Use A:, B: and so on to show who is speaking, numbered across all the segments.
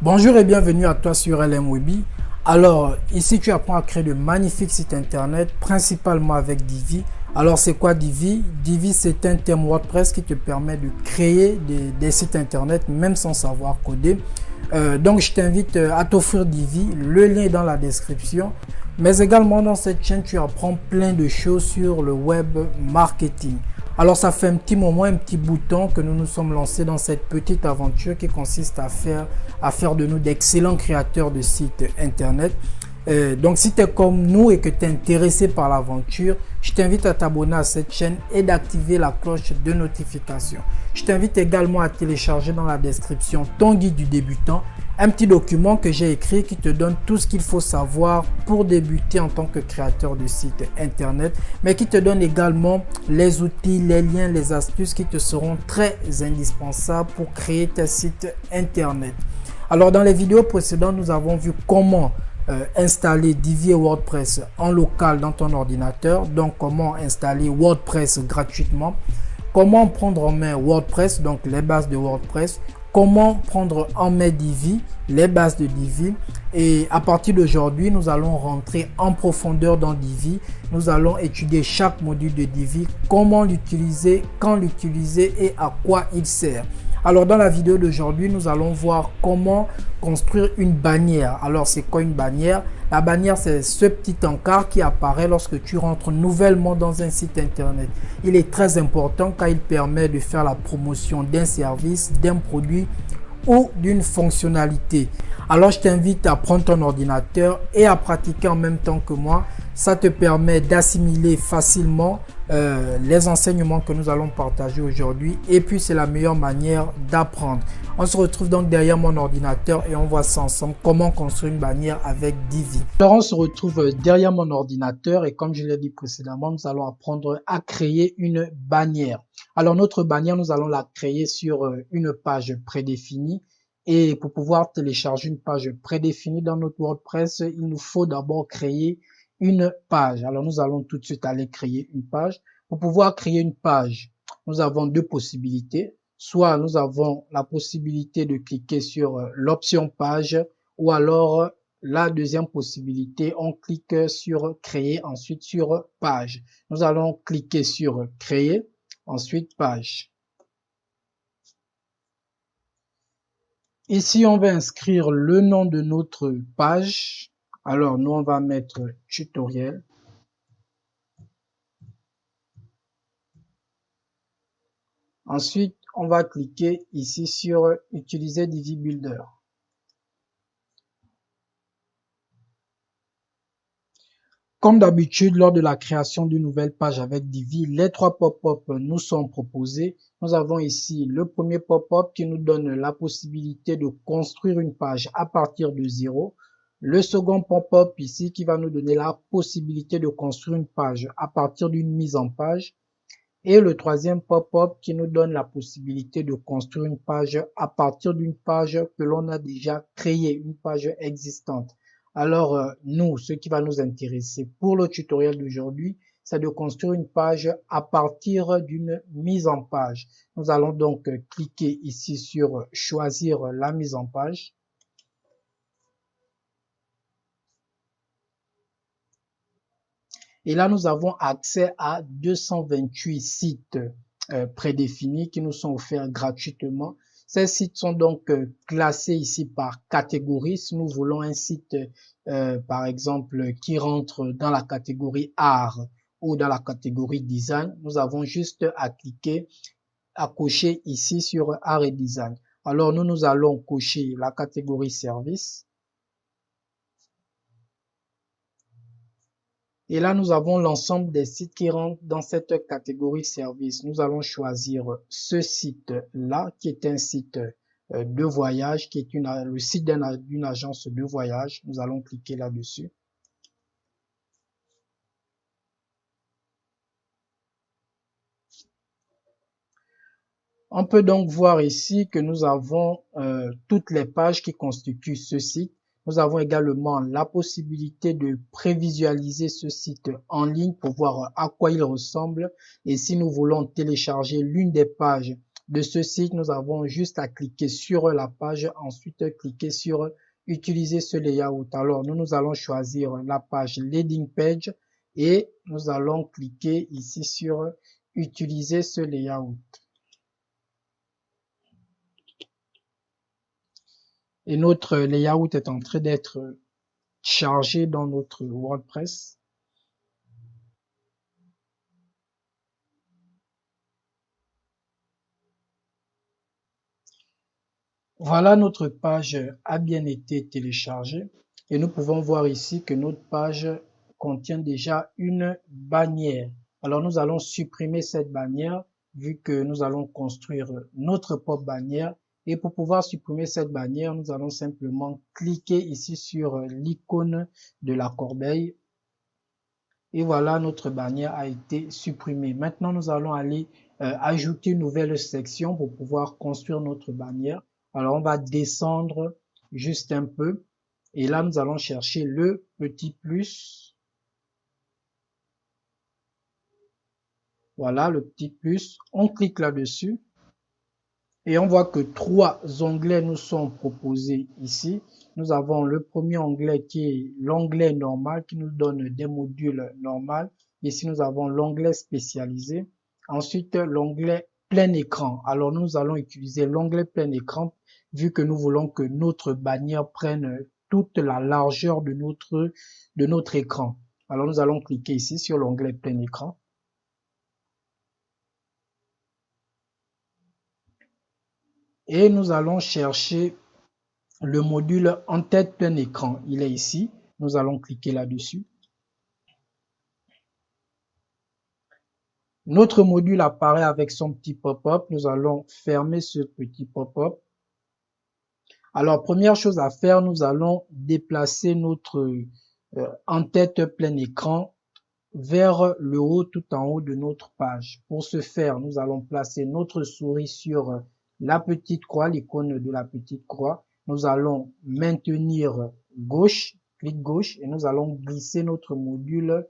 A: Bonjour et bienvenue à toi sur LM Webby. Alors, ici tu apprends à créer de magnifiques sites internet, principalement avec Divi. Alors, c'est quoi Divi? Divi, c'est un thème WordPress qui te permet de créer des sites internet même sans savoir coder. Donc, je t'invite à t'offrir Divi. Le lien est dans la description. Mais également dans cette chaîne, tu apprends plein de choses sur le web marketing. Alors ça fait un petit moment, un petit bout de temps que nous nous sommes lancés dans cette petite aventure qui consiste à faire de nous d'excellents créateurs de sites internet. Donc si tu es comme nous et que tu es intéressé par l'aventure, je t'invite à t'abonner à cette chaîne et d'activer la cloche de notification. Je t'invite également à télécharger dans la description ton guide du débutant, un petit document que j'ai écrit qui te donne tout ce qu'il faut savoir pour débuter en tant que créateur de site internet, mais qui te donne également les outils, les liens, les astuces qui te seront très indispensables pour créer tes sites internet. Alors dans les vidéos précédentes, nous avons vu comment installer Divi et WordPress en local dans ton ordinateur, donc comment installer WordPress gratuitement, comment prendre en main WordPress, donc les bases de WordPress, comment prendre en main Divi, les bases de Divi. Et à partir d'aujourd'hui, nous allons rentrer en profondeur dans Divi. Nous allons étudier chaque module de Divi, comment l'utiliser, quand l'utiliser et à quoi il sert. Alors dans la vidéo d'aujourd'hui, nous allons voir comment construire une bannière. Alors c'est quoi une bannière? La bannière, c'est ce petit encart qui apparaît lorsque tu rentres nouvellement dans un site internet. Il est très important car il permet de faire la promotion d'un service, d'un produit ou d'une fonctionnalité. Alors je t'invite à prendre ton ordinateur et à pratiquer en même temps que moi. Ça te permet d'assimiler facilement les enseignements que nous allons partager aujourd'hui, et puis c'est la meilleure manière d'apprendre. On se retrouve donc derrière mon ordinateur et on voit ça ensemble, comment construire une bannière avec Divi. Alors on se retrouve derrière mon ordinateur et comme je l'ai dit précédemment, nous allons apprendre à créer une bannière. Alors notre bannière, nous allons la créer sur une page prédéfinie. Et pour pouvoir télécharger une page prédéfinie dans notre WordPress, il nous faut d'abord créer une page. Alors, nous allons tout de suite aller créer une page. Pour pouvoir créer une page, nous avons deux possibilités. Soit nous avons la possibilité de cliquer sur l'option page, ou alors la deuxième possibilité, on clique sur créer, ensuite sur page. Nous allons cliquer sur créer, ensuite page. Ici, on va inscrire le nom de notre page. Alors, nous, on va mettre tutoriel. Ensuite, on va cliquer ici sur utiliser Divi Builder. Comme d'habitude, lors de la création d'une nouvelle page avec Divi, les trois pop-up nous sont proposés. Nous avons ici le premier pop-up qui nous donne la possibilité de construire une page à partir de zéro. Le second pop-up ici qui va nous donner la possibilité de construire une page à partir d'une mise en page. Et le troisième pop-up qui nous donne la possibilité de construire une page à partir d'une page que l'on a déjà créée, une page existante. Alors, nous, ce qui va nous intéresser pour le tutoriel d'aujourd'hui, c'est de construire une page à partir d'une mise en page. Nous allons donc cliquer ici sur choisir la mise en page. Et là, nous avons accès à 228 sites prédéfinis qui nous sont offerts gratuitement. Ces sites sont donc classés ici par catégorie. Si nous voulons un site, par exemple, qui rentre dans la catégorie art ou dans la catégorie design, nous avons juste à cliquer, à cocher ici sur art et design. Alors, nous allons cocher la catégorie service. Et là, nous avons l'ensemble des sites qui rentrent dans cette catégorie service. Nous allons choisir ce site-là, qui est un site de voyage, qui est le site d'une agence de voyage. Nous allons cliquer là-dessus. On peut donc voir ici que nous avons toutes les pages qui constituent ce site. Nous avons également la possibilité de prévisualiser ce site en ligne pour voir à quoi il ressemble. Et si nous voulons télécharger l'une des pages de ce site, nous avons juste à cliquer sur la page, ensuite cliquer sur utiliser ce layout. Alors, nous allons choisir la page landing page et nous allons cliquer ici sur utiliser ce layout. Et notre layout est en train d'être chargé dans notre WordPress. Voilà, notre page a bien été téléchargée et nous pouvons voir ici que notre page contient déjà une bannière. Alors, nous allons supprimer cette bannière vu que nous allons construire notre propre bannière. Et pour pouvoir supprimer cette bannière, nous allons simplement cliquer ici sur l'icône de la corbeille. Et voilà, notre bannière a été supprimée. Maintenant, nous allons aller ajouter une nouvelle section pour pouvoir construire notre bannière. Alors, on va descendre juste un peu. Et là, nous allons chercher le petit plus. Voilà, le petit plus. On clique là-dessus. Et on voit que 3 onglets nous sont proposés ici. Nous avons le premier onglet qui est l'onglet normal qui nous donne des modules normaux. Ici, nous avons l'onglet spécialisé. Ensuite, l'onglet plein écran. Alors, nous allons utiliser l'onglet plein écran vu que nous voulons que notre bannière prenne toute la largeur de notre écran. Alors, nous allons cliquer ici sur l'onglet plein écran. Et nous allons chercher le module en tête plein écran. Il est ici. Nous allons cliquer là-dessus. Notre module apparaît avec son petit pop-up. Nous allons fermer ce petit pop-up. Alors, première chose à faire, nous allons déplacer notre en-tête plein écran vers le haut, tout en haut de notre page. Pour ce faire, nous allons placer notre souris sur la petite croix, l'icône de la petite croix. Nous allons maintenir gauche, clic gauche, et nous allons glisser notre module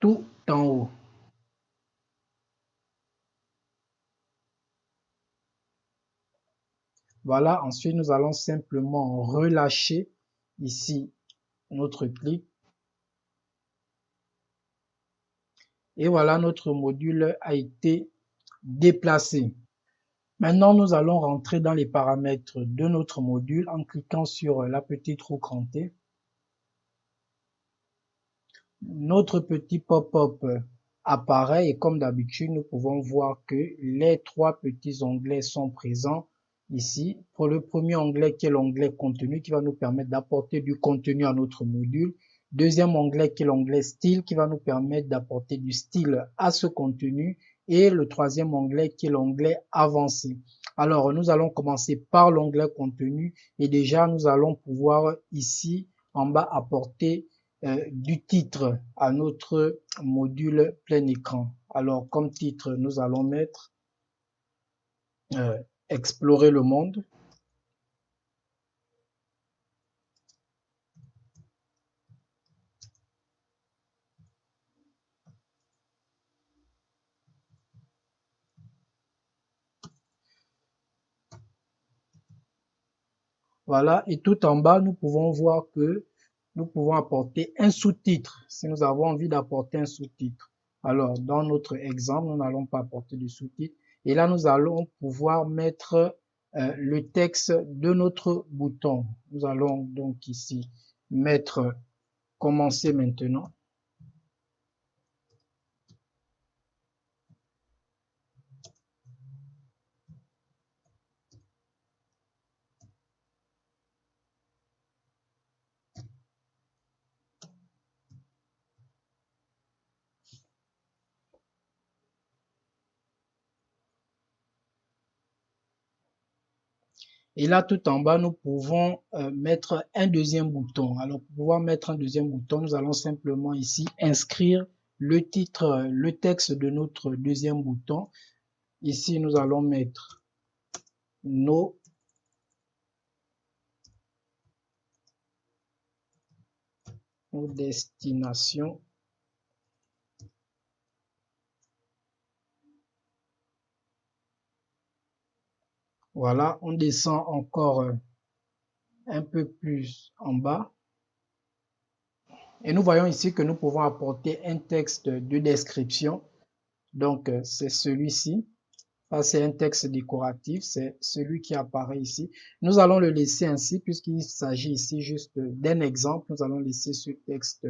A: tout en haut. Voilà, ensuite nous allons simplement relâcher ici notre clic. Et voilà, notre module a été déplacé. Maintenant, nous allons rentrer dans les paramètres de notre module en cliquant sur la petite roue crantée. Notre petit pop-up apparaît et comme d'habitude, nous pouvons voir que les 3 petits onglets sont présents ici. Pour le premier onglet qui est l'onglet contenu qui va nous permettre d'apporter du contenu à notre module. Deuxième onglet qui est l'onglet style qui va nous permettre d'apporter du style à ce contenu. Et le troisième onglet qui est l'onglet avancé. Alors, nous allons commencer par l'onglet contenu et déjà, nous allons pouvoir ici en bas apporter du titre à notre module plein écran. Alors, comme titre, nous allons mettre explorer le monde. Voilà, et tout en bas, nous pouvons voir que nous pouvons apporter un sous-titre si nous avons envie d'apporter un sous-titre. Alors, dans notre exemple, nous n'allons pas apporter de sous-titre. Et là, nous allons pouvoir mettre le texte de notre bouton. Nous allons donc ici mettre commencer maintenant. Et là, tout en bas, nous pouvons mettre un deuxième bouton. Alors, pour pouvoir mettre un deuxième bouton, nous allons simplement ici inscrire le titre, le texte de notre deuxième bouton. Ici, nous allons mettre nos destinations. Voilà, on descend encore un peu plus en bas. Et nous voyons ici que nous pouvons apporter un texte de description. Donc, c'est celui-ci. Ça, c'est un texte décoratif. C'est celui qui apparaît ici. Nous allons le laisser ainsi puisqu'il s'agit ici juste d'un exemple. Nous allons laisser ce texte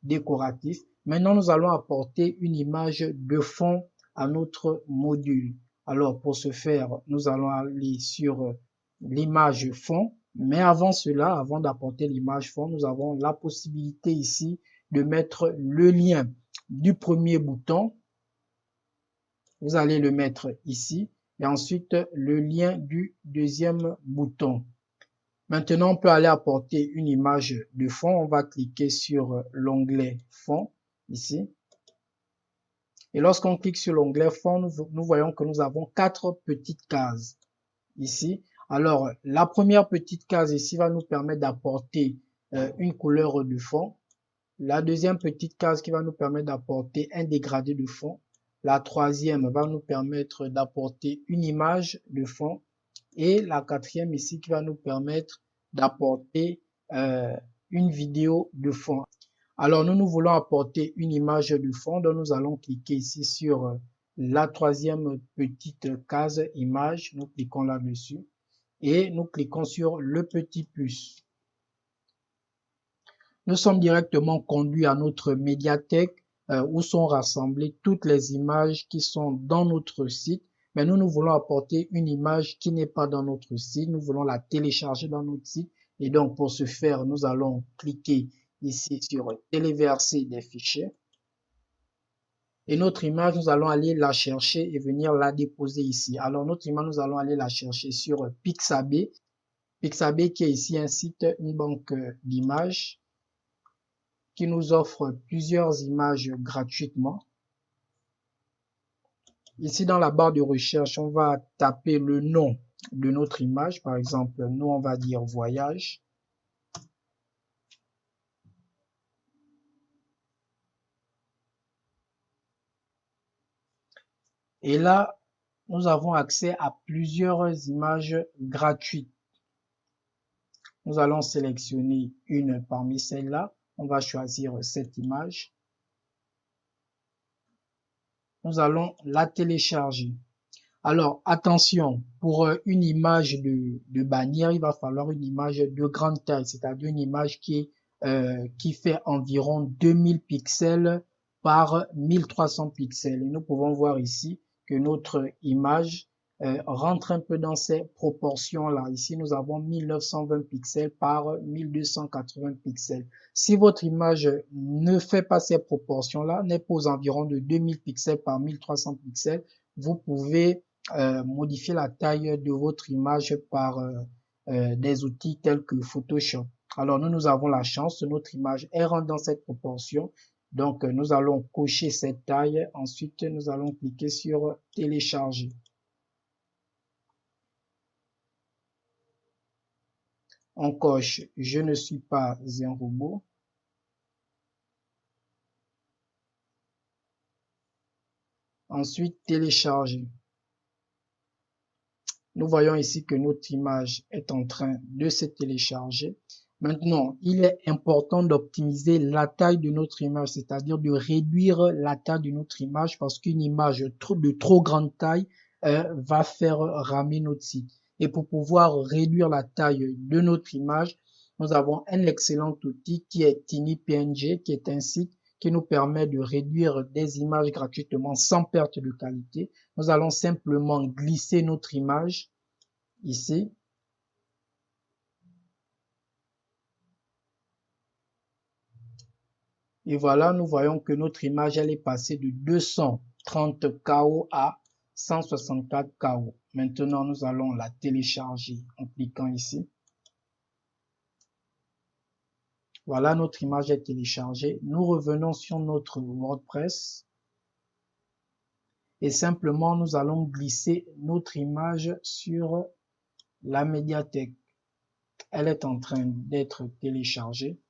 A: décoratif. Maintenant, nous allons apporter une image de fond à notre module. Alors, pour ce faire, nous allons aller sur l'image fond. Mais avant cela, avant d'apporter l'image fond, nous avons la possibilité ici de mettre le lien du premier bouton. Vous allez le mettre ici et ensuite le lien du deuxième bouton. Maintenant, on peut aller apporter une image de fond. On va cliquer sur l'onglet fond ici. Et lorsqu'on clique sur l'onglet fond, nous voyons que nous avons 4 petites cases ici. Alors, la première petite case ici va nous permettre d'apporter une couleur de fond. La deuxième petite case qui va nous permettre d'apporter un dégradé de fond. La troisième va nous permettre d'apporter une image de fond. Et la quatrième ici qui va nous permettre d'apporter une vidéo de fond. Alors, nous voulons apporter une image de fond. Donc, nous allons cliquer ici sur la troisième petite case image. Nous cliquons là-dessus. Et nous cliquons sur le petit plus. Nous sommes directement conduits à notre médiathèque où sont rassemblées toutes les images qui sont dans notre site. Mais nous voulons apporter une image qui n'est pas dans notre site. Nous voulons la télécharger dans notre site. Et donc, pour ce faire, nous allons cliquer ici sur téléverser des fichiers. Et notre image, nous allons aller la chercher et venir la déposer ici. Alors, notre image, nous allons aller la chercher sur Pixabay. Pixabay qui est ici un site, une banque d'images qui nous offre plusieurs images gratuitement. Ici, dans la barre de recherche, on va taper le nom de notre image. Par exemple, nous, on va dire voyage. Et là, nous avons accès à plusieurs images gratuites. Nous allons sélectionner une parmi celles-là. On va choisir cette image. Nous allons la télécharger. Alors, attention, pour une image de bannière, il va falloir une image de grande taille, c'est-à-dire une image qui fait environ 2000 pixels par 1300 pixels. Et nous pouvons voir ici que notre image rentre un peu dans ces proportions-là. Ici, nous avons 1920 pixels par 1280 pixels. Si votre image ne fait pas ces proportions-là, n'est pas aux environs de 2000 pixels par 1300 pixels, vous pouvez modifier la taille de votre image par des outils tels que Photoshop. Alors, nous avons la chance, notre image est rentre dans cette proportion. Donc, nous allons cocher cette taille. Ensuite, nous allons cliquer sur télécharger. On coche je ne suis pas un robot. Ensuite, télécharger. Nous voyons ici que notre image est en train de se télécharger. Maintenant, il est important d'optimiser la taille de notre image, c'est-à-dire de réduire la taille de notre image parce qu'une image de trop grande taille va faire ramer notre site. Et pour pouvoir réduire la taille de notre image, nous avons un excellent outil qui est TinyPNG, qui est un site qui nous permet de réduire des images gratuitement sans perte de qualité. Nous allons simplement glisser notre image ici. Et voilà, nous voyons que notre image, elle est passée de 230 KO à 164 KO. Maintenant, nous allons la télécharger en cliquant ici. Voilà, notre image est téléchargée. Nous revenons sur notre WordPress. Et simplement, nous allons glisser notre image sur la médiathèque. Elle est en train d'être téléchargée.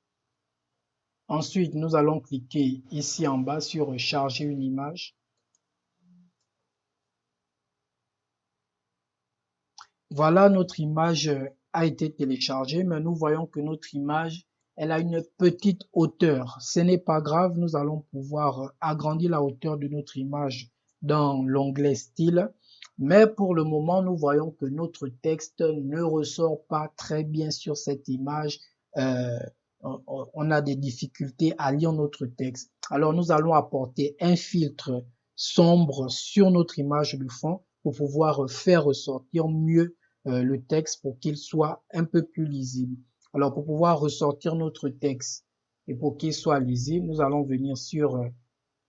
A: Ensuite, nous allons cliquer ici en bas sur charger une image. Voilà, notre image a été téléchargée, mais nous voyons que notre image, elle a une petite hauteur. Ce n'est pas grave, nous allons pouvoir agrandir la hauteur de notre image dans l'onglet style. Mais pour le moment, nous voyons que notre texte ne ressort pas très bien sur cette image. On a des difficultés à lire notre texte. Alors, nous allons apporter un filtre sombre sur notre image de fond pour pouvoir faire ressortir mieux le texte pour qu'il soit un peu plus lisible. Alors, pour pouvoir ressortir notre texte et pour qu'il soit lisible, nous allons venir sur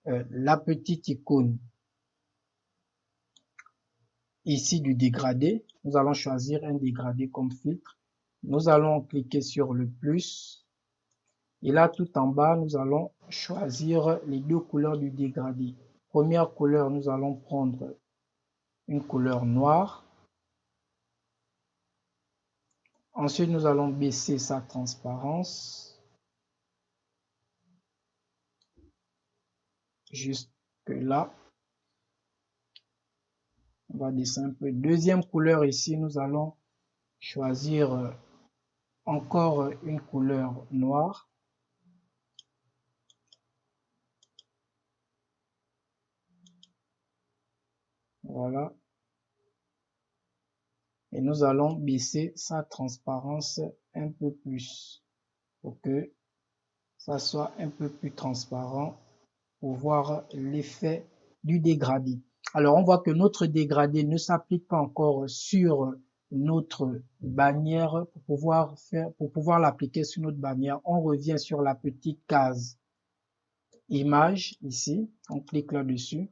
A: la petite icône ici du dégradé. Nous allons choisir un dégradé comme filtre. Nous allons cliquer sur le plus. Et là, tout en bas, nous allons choisir les deux couleurs du dégradé. Première couleur, nous allons prendre une couleur noire. Ensuite, nous allons baisser sa transparence. Jusque là. On va descendre un peu. Deuxième couleur ici, nous allons choisir encore une couleur noire. Voilà. Et nous allons baisser sa transparence un peu plus pour que ça soit un peu plus transparent pour voir l'effet du dégradé. Alors, on voit que notre dégradé ne s'applique pas encore sur notre bannière. Pour pouvoir l'appliquer sur notre bannière, on revient sur la petite case image ici. On clique là-dessus.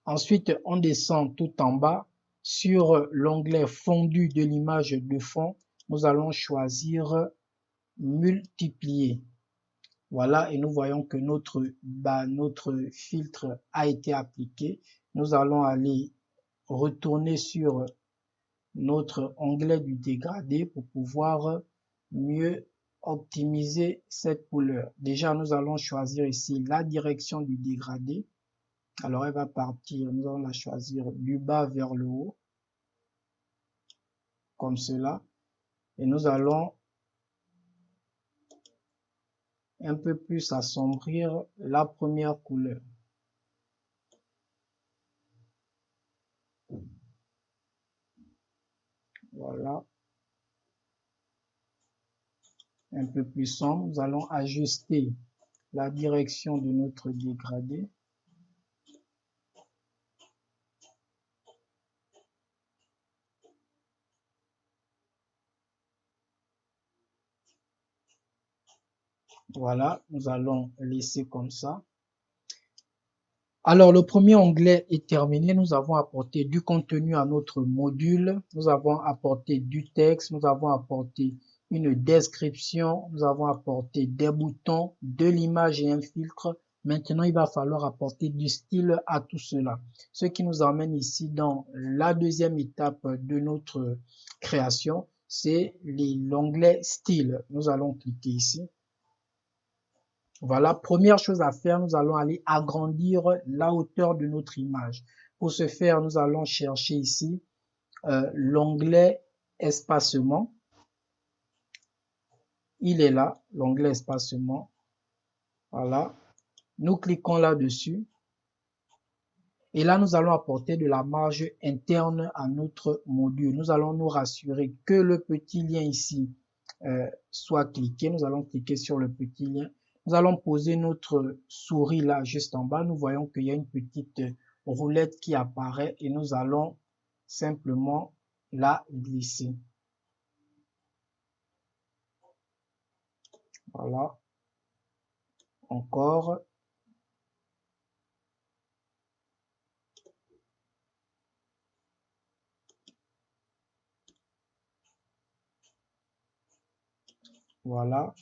A: Ensuite, on descend tout en bas sur l'onglet fondu de l'image de fond. Nous allons choisir multiplier. Voilà, et nous voyons que notre filtre a été appliqué. Nous allons aller retourner sur notre onglet du dégradé pour pouvoir mieux optimiser cette couleur. Déjà, nous allons choisir ici la direction du dégradé. Alors, elle va partir, nous allons la choisir du bas vers le haut, comme cela. Et nous allons un peu plus assombrir la première couleur. Voilà. Un peu plus sombre. Nous allons ajuster la direction de notre dégradé. Voilà, nous allons laisser comme ça. Alors, le premier onglet est terminé. Nous avons apporté du contenu à notre module. Nous avons apporté du texte. Nous avons apporté une description. Nous avons apporté des boutons, de l'image et un filtre. Maintenant, il va falloir apporter du style à tout cela. Ce qui nous emmène ici dans la deuxième étape de notre création, c'est l'onglet style. Nous allons cliquer ici. Voilà, première chose à faire, nous allons aller agrandir la hauteur de notre image. Pour ce faire, nous allons chercher ici l'onglet espacement. Il est là, l'onglet espacement. Voilà, nous cliquons là-dessus. Et là, nous allons apporter de la marge interne à notre module. Nous allons nous rassurer que le petit lien ici soit cliqué. Nous allons cliquer sur le petit lien. Nous allons poser notre souris là juste en bas. Nous voyons qu'il y a une petite roulette qui apparaît et nous allons simplement la glisser. Voilà. Encore. Voilà.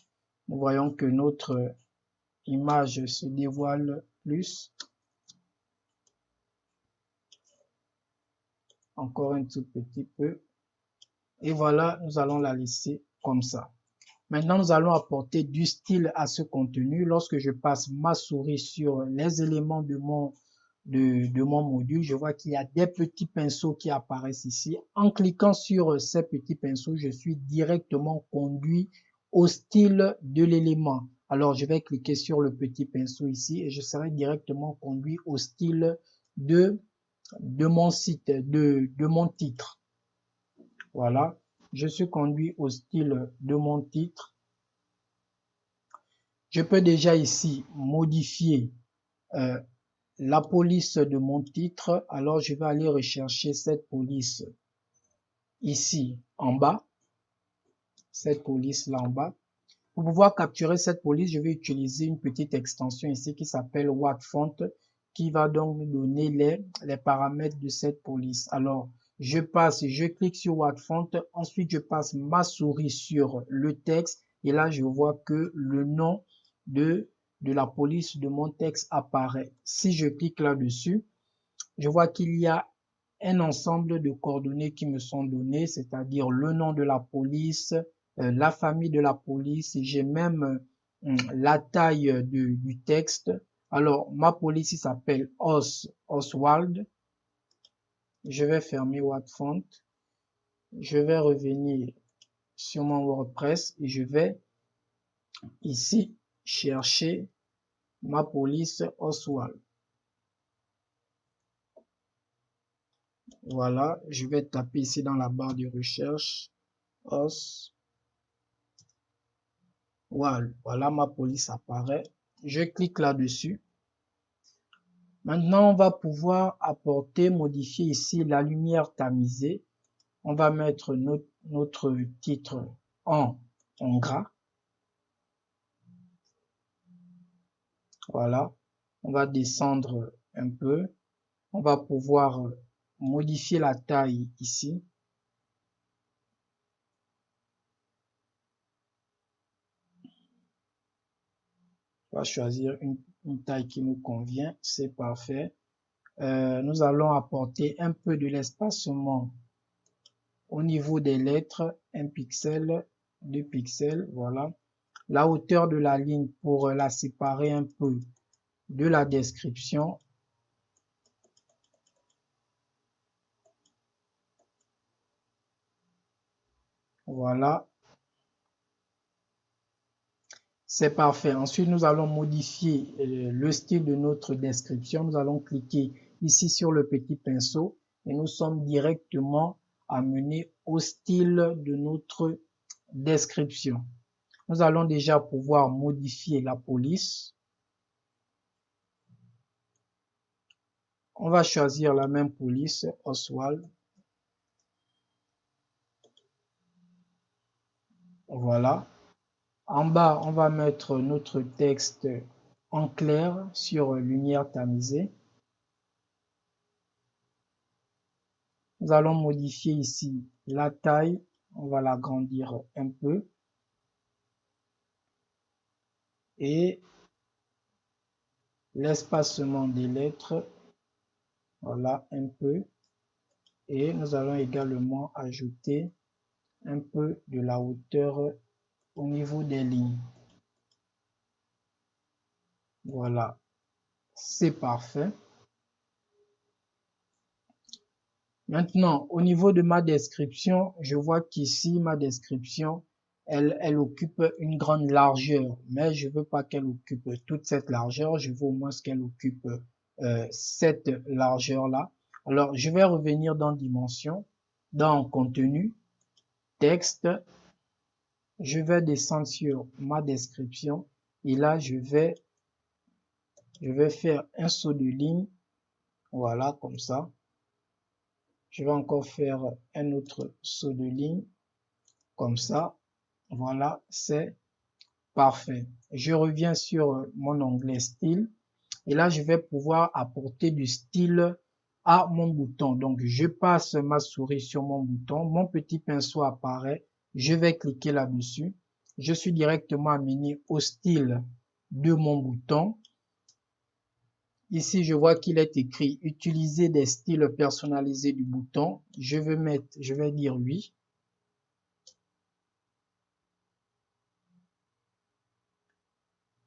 A: Nous voyons que notre image se dévoile plus. Encore un tout petit peu. Et voilà, nous allons la laisser comme ça. Maintenant, nous allons apporter du style à ce contenu. Lorsque je passe ma souris sur les éléments de mon de mon module, je vois qu'il y a des petits pinceaux qui apparaissent ici. En cliquant sur ces petits pinceaux, je suis directement conduit au style de l'élément. Alors, je vais cliquer sur le petit pinceau ici et je serai directement conduit au style de mon site, de mon titre. Voilà, je suis conduit au style de mon titre. Je peux déjà ici modifier la police de mon titre. Alors, je vais aller rechercher cette police ici en bas. Cette police là en bas. Pour pouvoir capturer cette police, je vais utiliser une petite extension ici qui s'appelle WhatFont, qui va donc nous donner les paramètres de cette police. Alors, je clique sur WhatFont, ensuite je passe ma souris sur le texte et là je vois que le nom de la police de mon texte apparaît. Si je clique là-dessus, je vois qu'il y a un ensemble de coordonnées qui me sont données, c'est-à-dire le nom de la police, la famille de la police, et j'ai même la taille du texte. Alors, ma police s'appelle Oswald. Je vais fermer WhatFont. Je vais revenir sur mon WordPress et je vais ici chercher ma police Oswald. Voilà, je vais taper ici dans la barre de recherche Oswald. Voilà, ma police apparaît. Je clique là-dessus. Maintenant, on va pouvoir modifier ici la lumière tamisée. On va mettre notre titre en gras. Voilà. On va descendre un peu. On va pouvoir modifier la taille ici. On va choisir une taille qui nous convient. C'est parfait. Nous allons apporter un peu de l'espacement au niveau des lettres, 1 pixel, 2 pixels, voilà. La hauteur de la ligne pour la séparer un peu de la description. Voilà. C'est parfait. Ensuite, nous allons modifier le style de notre description. Nous allons cliquer ici sur le petit pinceau et nous sommes directement amenés au style de notre description. Nous allons déjà pouvoir modifier la police. On va choisir la même police, Oswald. Voilà. En bas, on va mettre notre texte en clair sur lumière tamisée. Nous allons modifier ici la taille. On va l'agrandir un peu. Et l'espacement des lettres, voilà, un peu. Et nous allons également ajouter un peu de la hauteur au niveau des lignes. Voilà, c'est parfait. Maintenant, au niveau de ma description, je vois qu'ici, ma description, elle occupe une grande largeur, mais je veux pas qu'elle occupe toute cette largeur, je veux au moins qu'elle occupe cette largeur-là. Alors, je vais revenir dans Dimension, dans Contenu, Texte, je vais descendre sur ma description et là, je vais faire un saut de ligne, voilà, comme ça. Je vais encore faire un autre saut de ligne, comme ça. Voilà, c'est parfait. Je reviens sur mon onglet style et là, je vais pouvoir apporter du style à mon bouton. Donc, je passe ma souris sur mon bouton, mon petit pinceau apparaît, je vais cliquer là-dessus. Je suis directement amené au style de mon bouton. Ici, je vois qu'il est écrit utiliser des styles personnalisés du bouton. Je vais dire oui.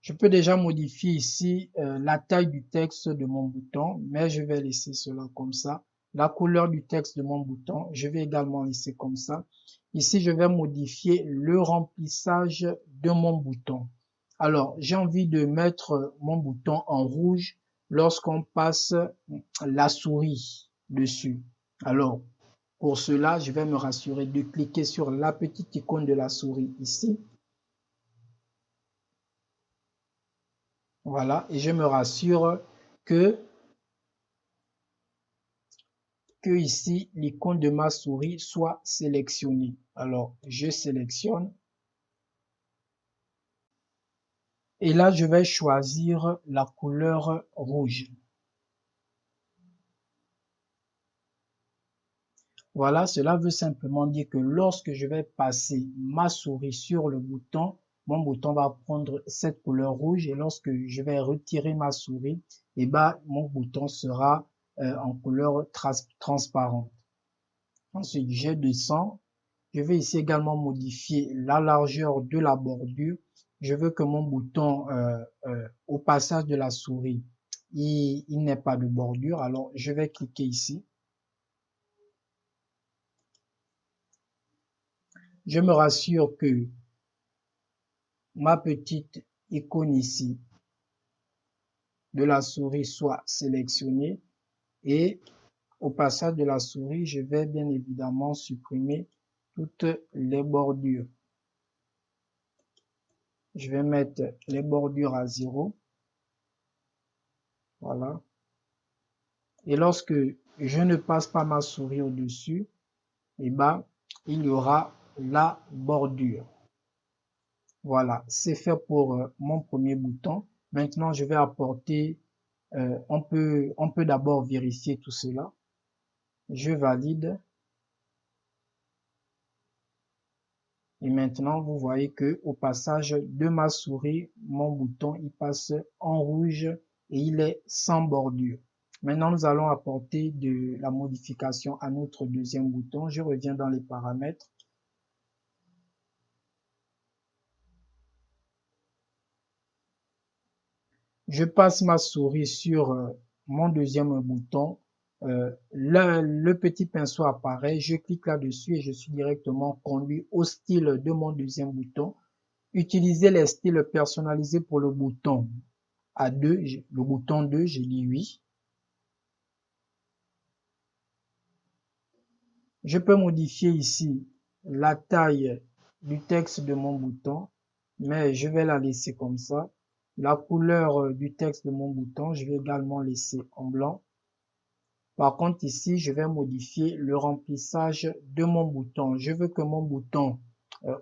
A: Je peux déjà modifier ici la taille du texte de mon bouton, mais je vais laisser cela comme ça. La couleur du texte de mon bouton, je vais également laisser comme ça. Ici, je vais modifier le remplissage de mon bouton. Alors, j'ai envie de mettre mon bouton en rouge lorsqu'on passe la souris dessus. Alors, pour cela, je vais me rassurer de cliquer sur la petite icône de la souris ici. Voilà, et je me rassure que ici, l'icône de ma souris soit sélectionnée. Alors, je sélectionne. Et là, je vais choisir la couleur rouge. Voilà, cela veut simplement dire que lorsque je vais passer ma souris sur le bouton, mon bouton va prendre cette couleur rouge et lorsque je vais retirer ma souris, eh ben, mon bouton sera en couleur transparente. Ensuite, je descends. Je vais ici également modifier la largeur de la bordure. Je veux que mon bouton, au passage de la souris, il n'ait pas de bordure. Alors, je vais cliquer ici. Je me rassure que ma petite icône ici de la souris soit sélectionnée et au passage de la souris, je vais bien évidemment supprimer toutes les bordures. Je vais mettre les bordures à 0. Voilà. Et lorsque je ne passe pas ma souris au-dessus, eh ben, il y aura la bordure. Voilà, c'est fait pour mon premier bouton. Maintenant, je vais apporter, on peut d'abord vérifier tout cela. Je valide. Et maintenant, vous voyez que au passage de ma souris, mon bouton, il passe en rouge et il est sans bordure. Maintenant, nous allons apporter de la modification à notre deuxième bouton. Je reviens dans les paramètres. Je passe ma souris sur mon deuxième bouton. Le petit pinceau apparaît. Je clique là-dessus et je suis directement conduit au style de mon deuxième bouton. Utiliser les styles personnalisés pour le bouton A2, le bouton 2, j'ai dit oui. Je peux modifier ici la taille du texte de mon bouton, mais je vais la laisser comme ça. La couleur du texte de mon bouton, je vais également laisser en blanc. Par contre, ici, je vais modifier le remplissage de mon bouton. Je veux que mon bouton,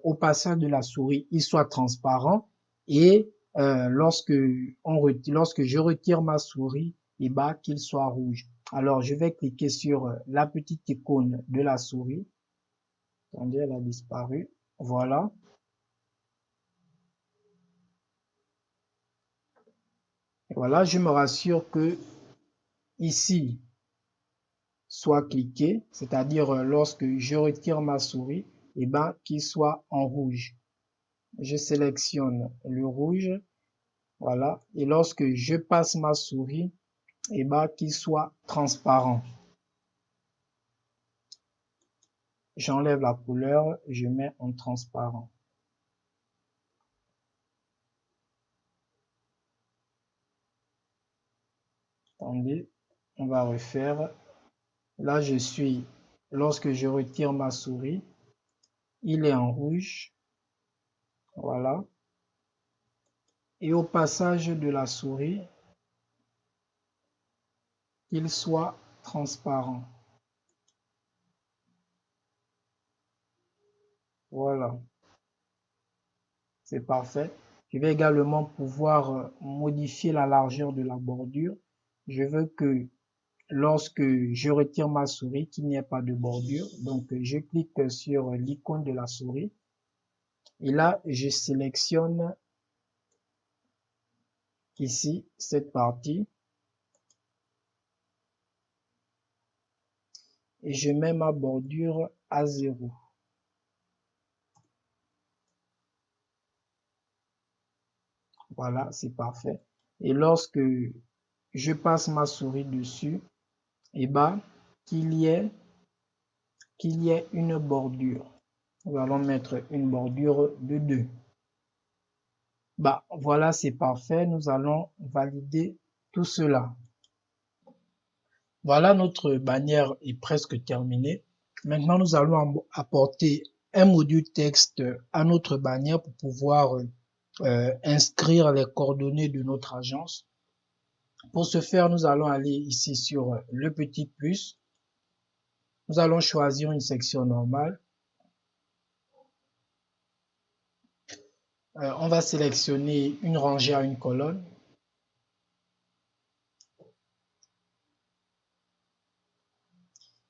A: au passage de la souris, il soit transparent et lorsque je retire ma souris, et ben, qu'il soit rouge. Alors, je vais cliquer sur la petite icône de la souris. Attendez, elle a disparu. Voilà. Et voilà, je me rassure que ici soit cliqué, c'est-à-dire lorsque je retire ma souris, et ben, qu'il soit en rouge. Je sélectionne le rouge. Voilà. Et lorsque je passe ma souris, et ben, qu'il soit transparent. J'enlève la couleur, je mets en transparent. Attendez, on va refaire. Là, lorsque je retire ma souris, il est en rouge. Voilà. Et au passage de la souris, qu'il soit transparent. Voilà. C'est parfait. Je vais également pouvoir modifier la largeur de la bordure. Je veux que lorsque je retire ma souris, qu'il n'y ait pas de bordure. Donc, je clique sur l'icône de la souris. Et là, je sélectionne ici cette partie. Et je mets ma bordure à 0. Voilà, c'est parfait. Et lorsque je passe ma souris dessus, et ben, qu'il y ait une bordure. Nous allons mettre une bordure de 2. Bah, voilà, c'est parfait. Nous allons valider tout cela. Voilà, notre bannière est presque terminée. Maintenant, nous allons apporter un module texte à notre bannière pour pouvoir inscrire les coordonnées de notre agence. Pour ce faire, nous allons aller ici sur le petit plus. Nous allons choisir une section normale. On va sélectionner une rangée à une colonne.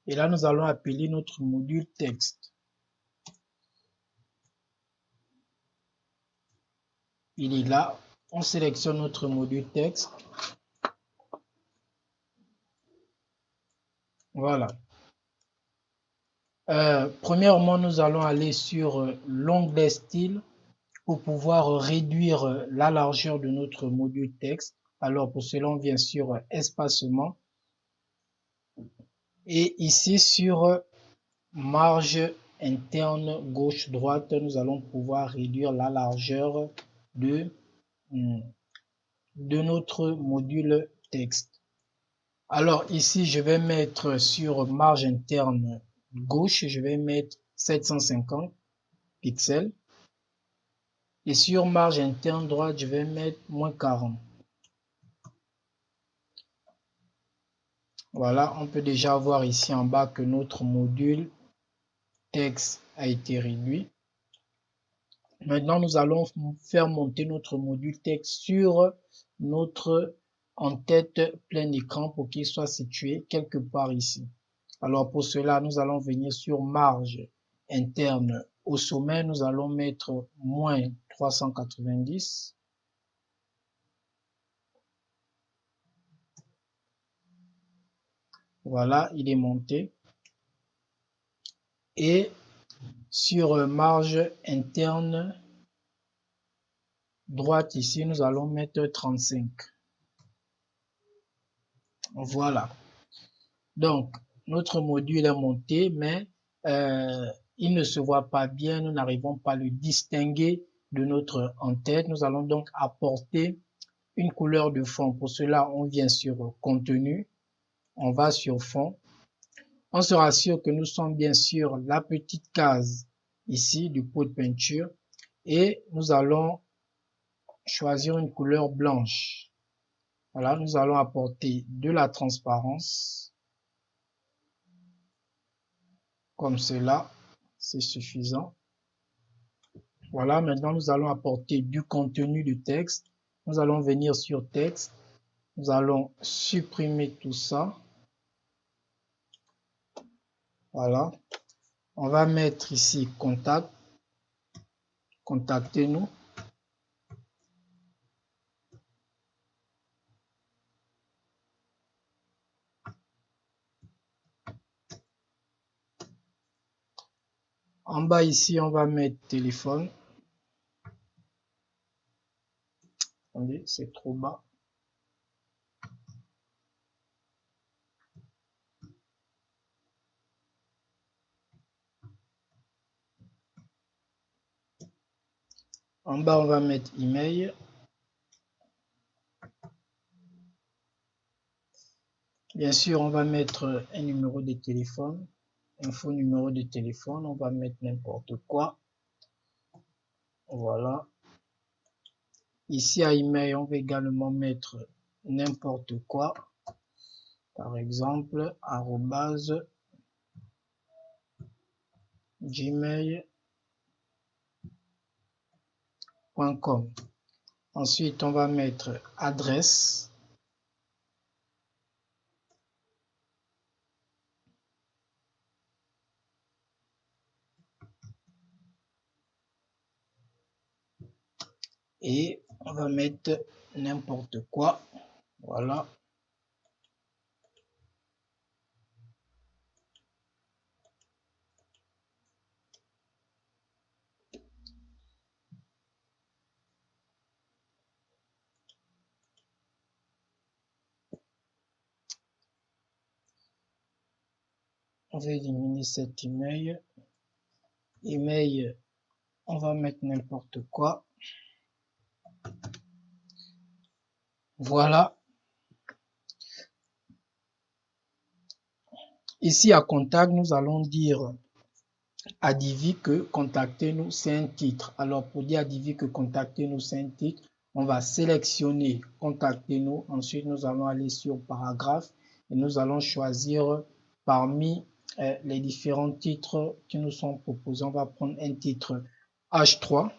A: Et là, nous allons appeler notre module texte. Il est là. On sélectionne notre module texte. Voilà. Premièrement, nous allons aller sur l'onglet style pour pouvoir réduire la largeur de notre module texte. Alors, pour cela, on vient sur espacement. Et ici, sur marge interne gauche-droite, nous allons pouvoir réduire la largeur de notre module texte. Alors ici, je vais mettre sur marge interne gauche, je vais mettre 750 pixels. Et sur marge interne droite, je vais mettre moins 40. Voilà, on peut déjà voir ici en bas que notre module texte a été réduit. Maintenant, nous allons faire monter notre module texte sur notre en-tête plein écran pour qu'il soit situé quelque part ici. Alors pour cela, nous allons venir sur marge interne. Au sommet, nous allons mettre moins 390. Voilà, il est monté. Et sur marge interne droite ici, nous allons mettre 35. Voilà. Donc, notre module est monté, mais il ne se voit pas bien. Nous n'arrivons pas à le distinguer de notre en-tête. Nous allons donc apporter une couleur de fond. Pour cela, on vient sur contenu. On va sur fond. On se rassure que nous sommes bien sur la petite case ici du pot de peinture. Et nous allons choisir une couleur blanche. Voilà, nous allons apporter de la transparence. Comme cela, c'est suffisant. Voilà, maintenant nous allons apporter du contenu de texte. Nous allons venir sur texte. Nous allons supprimer tout ça. Voilà. On va mettre ici contact. Contactez-nous. En bas ici, on va mettre téléphone. Attendez, c'est trop bas. En bas, on va mettre email. Bien sûr, on va mettre un numéro de téléphone. Un faux numéro de téléphone. On va mettre n'importe quoi. Voilà. Ici à email, on va également mettre n'importe quoi. Par exemple, @gmail.com. Ensuite, on va mettre adresse. Et on va mettre n'importe quoi. Voilà. On va éliminer cet email. Email, on va mettre n'importe quoi. Voilà. Ici à contact, nous allons dire à Divi que contactez-nous, c'est un titre. Alors pour dire à Divi que contactez-nous, c'est un titre, on va sélectionner contactez-nous. Ensuite, nous allons aller sur paragraphe et nous allons choisir parmi les différents titres qui nous sont proposés. On va prendre un titre H3.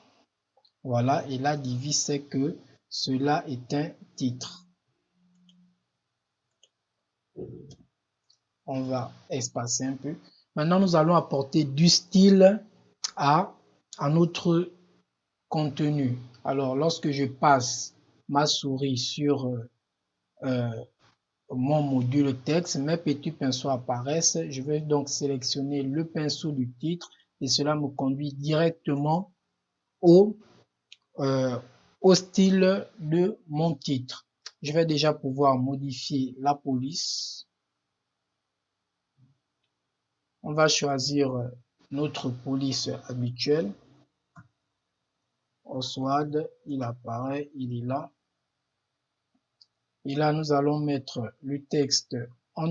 A: Voilà, et là, Divi sait que cela est un titre. On va espacer un peu. Maintenant, nous allons apporter du style à notre contenu. Alors, lorsque je passe ma souris sur mon module texte, mes petits pinceaux apparaissent. Je vais donc sélectionner le pinceau du titre et cela me conduit directement au style de mon titre. Je vais déjà pouvoir modifier la police. On va choisir notre police habituelle. Oswald, il apparaît, il est là. Et là, nous allons mettre le texte en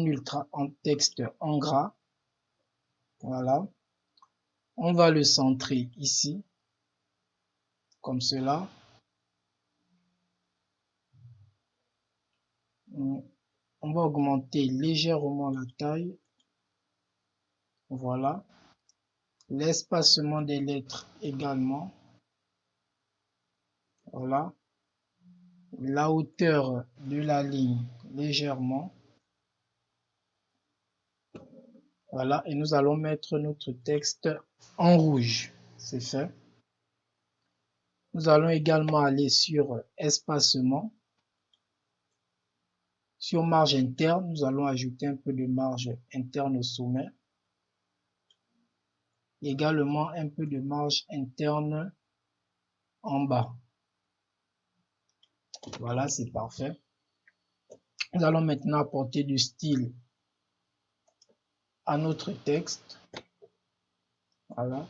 A: texte en gras. Voilà. On va le centrer ici, comme cela. On va augmenter légèrement la taille. Voilà. L'espacement des lettres également. Voilà. La hauteur de la ligne légèrement. Voilà. Et nous allons mettre notre texte en rouge. C'est fait. Nous allons également aller sur espacement. Sur marge interne, nous allons ajouter un peu de marge interne au sommet. Également un peu de marge interne en bas. Voilà, c'est parfait. Nous allons maintenant apporter du style à notre texte. Voilà.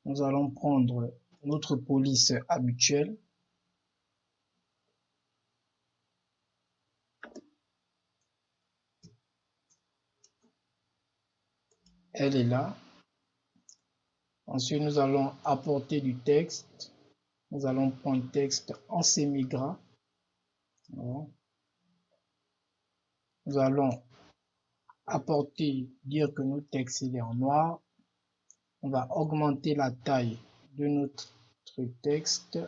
A: Nous allons prendre notre police habituelle. Elle est là. Ensuite, nous allons apporter du texte. Nous allons prendre texte en semi-gras. Voilà. Nous allons apporter, dire que notre texte est en noir. On va augmenter la taille de notre texte.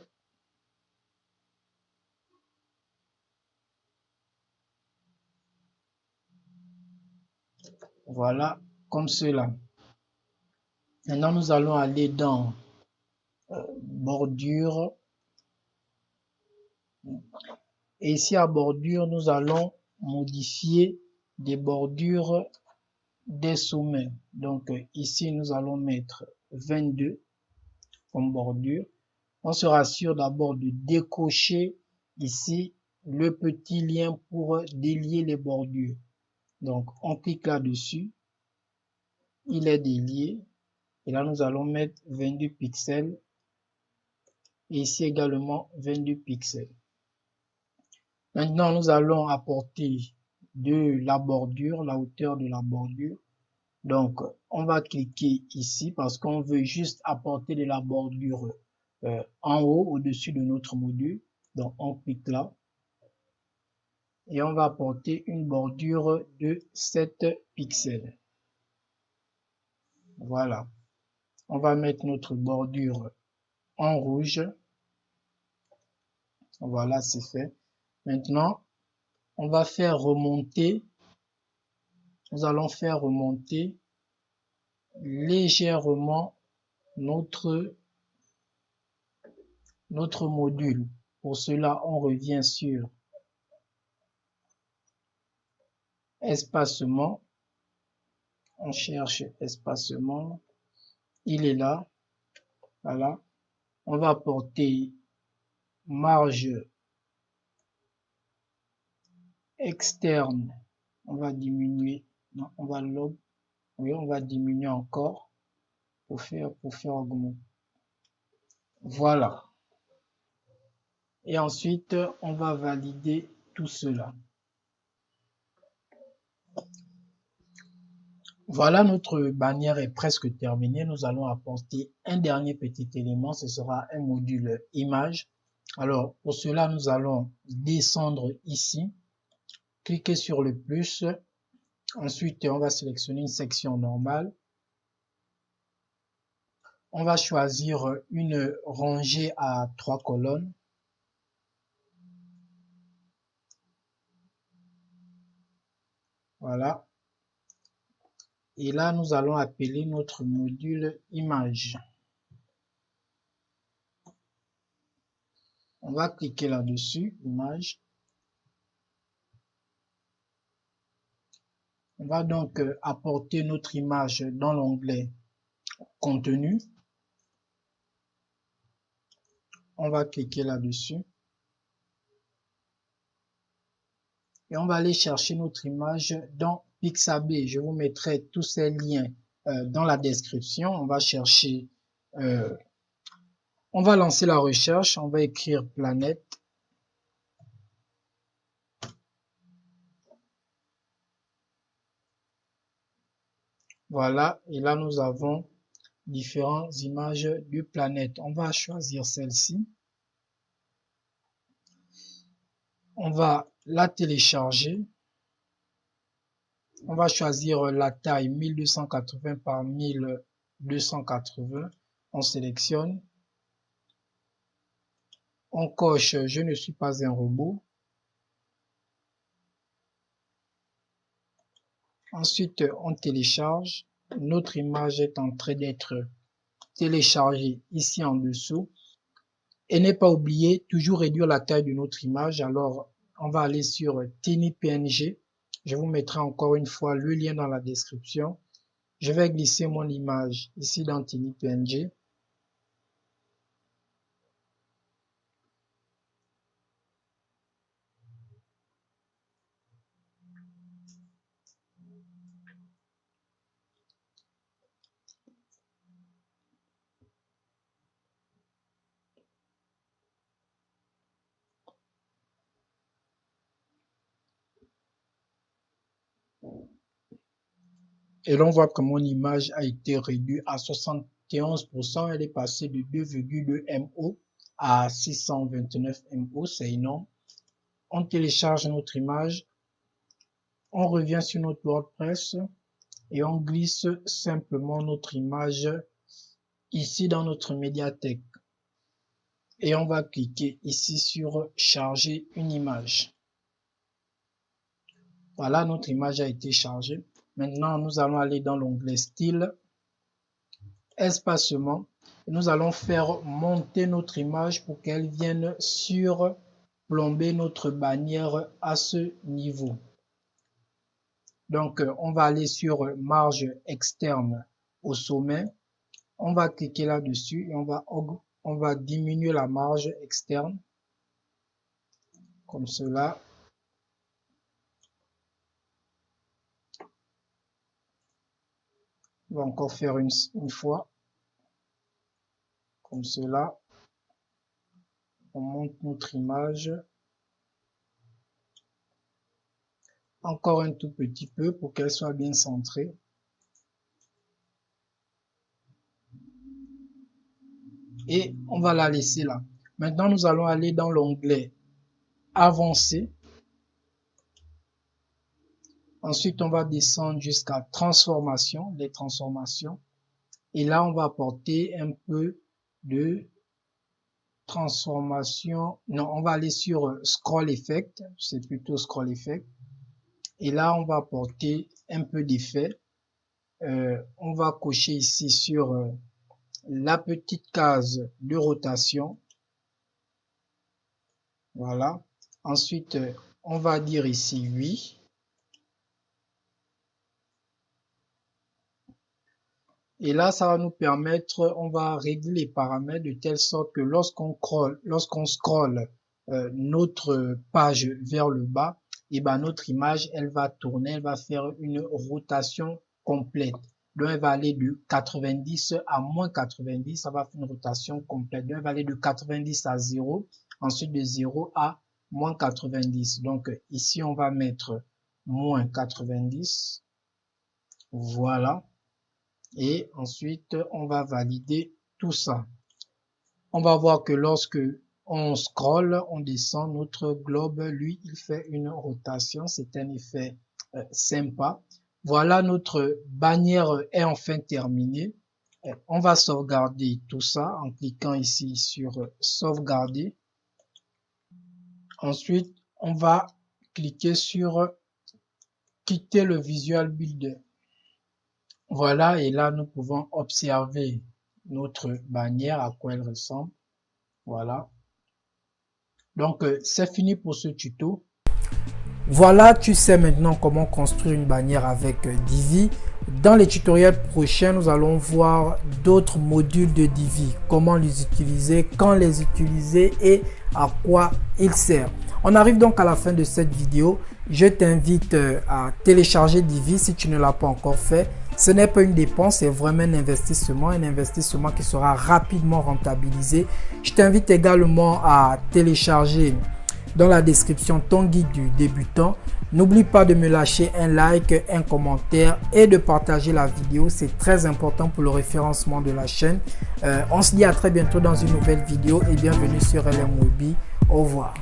A: Voilà, comme cela. Maintenant, nous allons aller dans bordure. Et ici à bordure, nous allons modifier des bordures des sommets. Donc ici, nous allons mettre 22 comme bordure. On se rassure d'abord de décocher ici le petit lien pour délier les bordures. Donc on clique là-dessus. Il est délié. Et là, nous allons mettre 22 pixels. Et ici également 22 pixels. Maintenant, nous allons apporter de la bordure, la hauteur de la bordure. Donc, on va cliquer ici parce qu'on veut juste apporter de la bordure en haut, au-dessus de notre module. Donc, on clique là. Et on va apporter une bordure de 7 pixels. Voilà. On va mettre notre bordure en rouge. Voilà, c'est fait. Maintenant, on va faire remonter. Nous allons faire remonter légèrement notre module. Pour cela, on revient sur espacement. On cherche espacement. Il est là. Voilà. On va apporter marge externe. On va diminuer. Non, on va Oui, on va diminuer encore pour faire augmenter. Voilà. Et ensuite, on va valider tout cela. Voilà, notre bannière est presque terminée. Nous allons apporter un dernier petit élément. Ce sera un module image. Alors, pour cela, nous allons descendre ici, cliquer sur le plus. Ensuite, on va sélectionner une section normale. On va choisir une rangée à 3 colonnes. Voilà. Et là, nous allons appeler notre module image. On va cliquer là-dessus, image. On va donc apporter notre image dans l'onglet contenu. On va cliquer là-dessus. Et on va aller chercher notre image dans Pixabay. Je vous mettrai tous ces liens dans la description. On va chercher, on va lancer la recherche. On va écrire planète. Voilà, et là nous avons différentes images de planètes. On va choisir celle-ci. On va la télécharger. On va choisir la taille 1280 par 1280. On sélectionne. On coche « Je ne suis pas un robot ». Ensuite, on télécharge. Notre image est en train d'être téléchargée ici en dessous. Et ne pas oublier, toujours réduire la taille de notre image. Alors, on va aller sur TinyPNG. Je vous mettrai encore une fois le lien dans la description. Je vais glisser mon image ici dans TinyPNG. Et l'on voit que mon image a été réduite à 71%. Elle est passée de 2,2 MO à 629 MO. C'est énorme. On télécharge notre image. On revient sur notre WordPress et on glisse simplement notre image ici dans notre médiathèque. Et on va cliquer ici sur charger une image. Voilà, notre image a été chargée. Maintenant, nous allons aller dans l'onglet style, espacement. Et nous allons faire monter notre image pour qu'elle vienne surplomber notre bannière à ce niveau. Donc, on va aller sur marge externe au sommet. On va cliquer là-dessus et on va diminuer la marge externe comme cela. On va encore faire une fois comme cela. On monte notre image encore un tout petit peu pour qu'elle soit bien centrée. Et on va la laisser là. Maintenant, nous allons aller dans l'onglet Avancer. Ensuite, on va descendre jusqu'à Transformation, les transformations. Et là, on va apporter un peu de transformation. Non, on va aller sur Scroll Effect. C'est plutôt Scroll Effect. Et là, on va apporter un peu d'effet. On va cocher ici sur la petite case de rotation. Voilà. Ensuite, on va dire ici oui. Et là, ça va nous permettre, on va régler les paramètres de telle sorte que lorsqu'on scrolle notre page vers le bas, et ben notre image, elle va tourner, elle va faire une rotation complète. Donc, elle va aller de 90 à moins 90. Ça va faire une rotation complète. Donc, elle va aller de 90 à 0. Ensuite, de 0 à moins 90. Donc, ici, on va mettre moins 90. Voilà. Et ensuite, on va valider tout ça. On va voir que lorsque on scrolle, on descend, notre globe, lui, il fait une rotation. C'est un effet sympa. Voilà, notre bannière est enfin terminée. On va sauvegarder tout ça en cliquant ici sur sauvegarder. Ensuite, on va cliquer sur quitter le Visual Builder. Voilà, et là, nous pouvons observer notre bannière, à quoi elle ressemble. Voilà. Donc, c'est fini pour ce tuto. Voilà, tu sais maintenant comment construire une bannière avec Divi. Dans les tutoriels prochains, nous allons voir d'autres modules de Divi, comment les utiliser, quand les utiliser et à quoi ils servent. On arrive donc à la fin de cette vidéo. Je t'invite à télécharger Divi si tu ne l'as pas encore fait. Ce n'est pas une dépense, c'est vraiment un investissement qui sera rapidement rentabilisé. Je t'invite également à télécharger dans la description ton guide du débutant. N'oublie pas de me lâcher un like, un commentaire et de partager la vidéo. C'est très important pour le référencement de la chaîne. On se dit à très bientôt dans une nouvelle vidéo et bienvenue sur LM Webby. Au revoir.